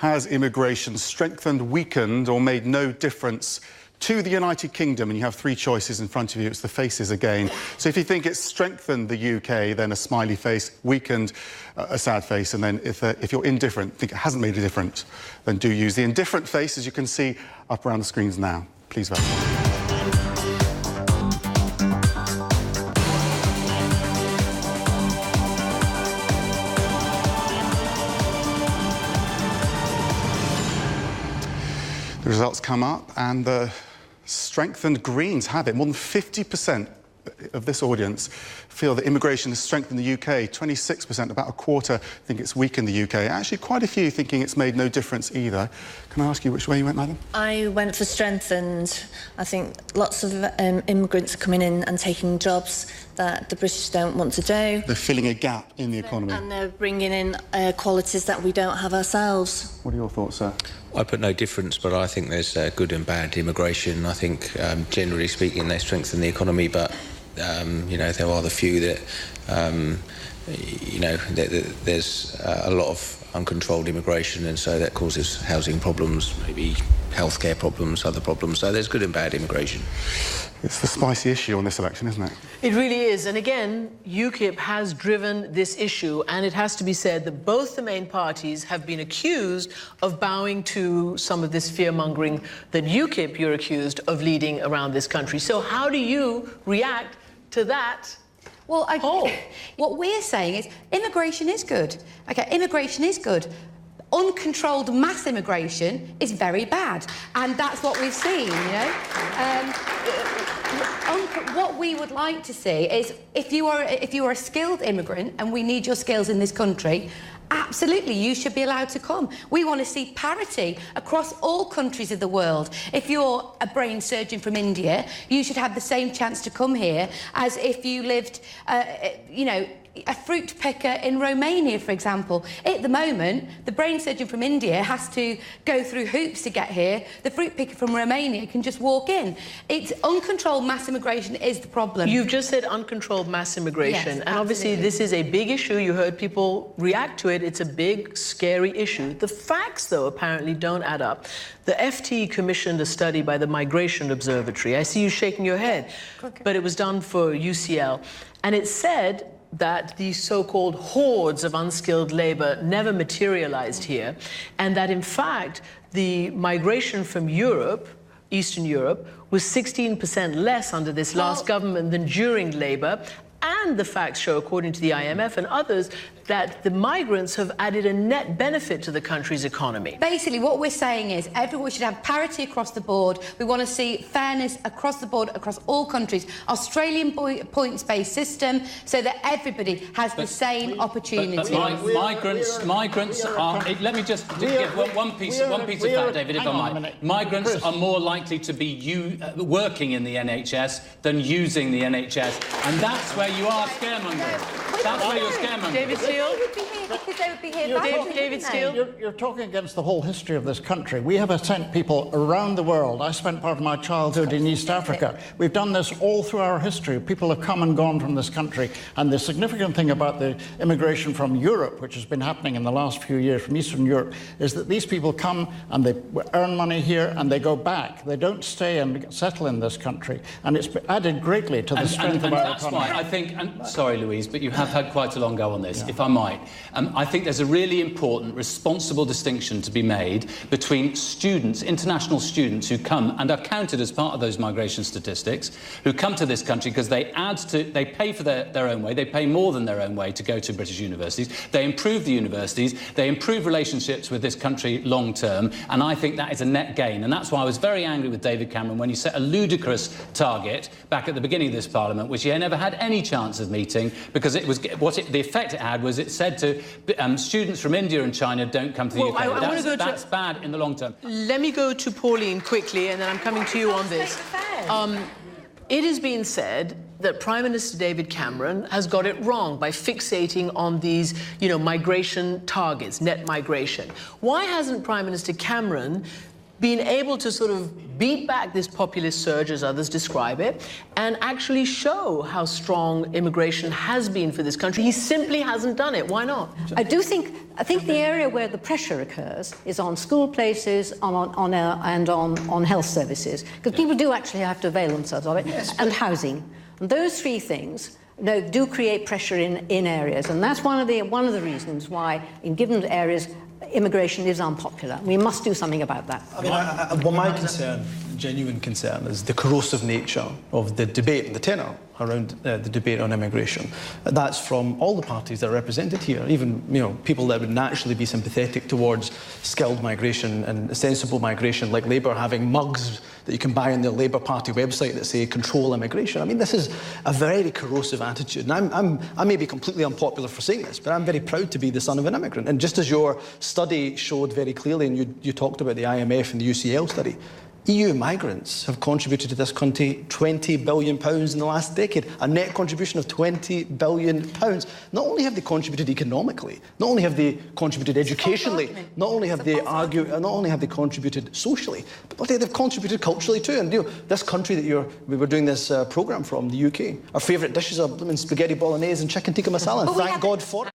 Has immigration strengthened, weakened or made no difference to the United Kingdom? And you have three choices in front of you. It's the faces again. So if you think it's strengthened the UK, then a smiley face, weakened, a sad face. And then if you're indifferent, think it hasn't made a difference, then do use the indifferent face, as you can see up around the screens now. Please vote. The results come up and the strengthened Greens have it. More than 50% of this audience feel that immigration has strengthened the UK. 26%, about a quarter, think it's weakened the UK. Actually, quite a few thinking it's made no difference either. Can I ask you which way you went, madam? I went for strengthened. I think lots of immigrants are coming in and taking jobs that the British don't want to do. They're filling a gap in the economy. And they're bringing in qualities that we don't have ourselves. What are your thoughts, sir? I put no difference, but I think there's good and bad immigration. I think, generally speaking, they strengthen the economy, but, you know, there are the few that, you know, there's a lot of uncontrolled immigration, and so that causes housing problems, maybe healthcare problems, other problems. So there's good and bad immigration. It's the spicy issue on this election, isn't it? It really is. And again, UKIP has driven this issue, and it has to be said that both the main parties have been accused of bowing to some of this fear-mongering that UKIP, you're accused of leading around this country. So how do you react to that? Well, what we're saying is immigration is good. Okay, immigration is good. Uncontrolled mass immigration is very bad, and that's what we've seen, you know. What we would like to see is if you are a skilled immigrant and we need your skills in this country, absolutely, you should be allowed to come. We want to see parity across all countries of the world. If you're a brain surgeon from India, you should have the same chance to come here as if you lived, you know, a fruit picker in Romania, for example. At the moment, the brain surgeon from India has to go through hoops to get here. The fruit picker from Romania can just walk in. It's uncontrolled mass immigration is the problem. You've just said uncontrolled mass immigration, yes, and obviously this is a big issue. You heard people react to it. It's a big, scary issue. The facts, though, apparently don't add up. The FT commissioned a study by the Migration Observatory. I see you shaking your head, but it was done for UCL, and it said that the so-called hordes of unskilled labour never materialised here, and that, in fact, the migration from Europe, Eastern Europe, was 16% less under this last government than during Labour. And the facts show, according to the IMF and others, that the migrants have added a net benefit to the country's economy. Basically, what we're saying is everyone should have parity across the board. We want to see fairness across the board, across all countries. Australian points-based system, so that everybody has the same opportunity. Migrants are... Let me just give one piece of that, David, if I might. Migrants are more likely to be working in the NHS than using the NHS, and that's where you are scaremongering. That's where you're scaremongering. David Steele? They would be here because they would be here. David Steele? You're talking against the whole history of this country. We have sent people around the world. I spent part of my childhood in East Africa. We've done this all through our history. People have come and gone from this country. And the significant thing about the immigration from Europe, which has been happening in the last few years from Eastern Europe, is that these people come and they earn money here and they go back. They don't stay and settle in this country. And it's added greatly to the strength of our economy. Why I think, and sorry, Louise, but you have had quite a long go on this, if I might. I think there's a really important, responsible distinction to be made between students, international students who come and are counted as part of those migration statistics, who come to this country because they pay for their own way, they pay more than their own way to go to British universities, they improve the universities, they improve relationships with this country long term, and I think that is a net gain. And that's why I was very angry with David Cameron when he set a ludicrous target back at the beginning of this Parliament, which he never had any chance of meeting, because it was the effect it had was it said to students from India and China don't come to the UK. That's bad in the long term. Let me go to Pauline quickly, and then I'm coming to you on this. It has been said that Prime Minister David Cameron has got it wrong by fixating on these, you know, migration targets, net migration. Why hasn't Prime Minister Cameron been able to sort of beat back this populist surge, as others describe it, and actually show how strong immigration has been for this country. He simply hasn't done it. Why not? I think the area where the pressure occurs is on school places, on health services, because people do actually have to avail themselves of it, and housing. And those three things do create pressure in areas, and that's one of the reasons why in given areas immigration is unpopular. We must do something about that. I mean, my concern, genuine concern, is the corrosive nature of the debate and the tenor around the debate on immigration. That's from all the parties that are represented here, even people that would naturally be sympathetic towards skilled migration and sensible migration, like Labour having mugs that you can buy on their Labour Party website that say control immigration. I mean, this is a very corrosive attitude. And I may be completely unpopular for saying this, but I'm very proud to be the son of an immigrant. And just as your study showed very clearly, and you talked about the IMF and the UCL study, EU migrants have contributed to this country £20 billion in the last decade, a net contribution of £20 billion. Not only have they contributed economically, not only have they contributed educationally, not only have they contributed socially, but they've contributed culturally too. And this country that we were doing this programme from, the UK, our favourite dishes are spaghetti bolognese and chicken tikka masala, and thank God for it.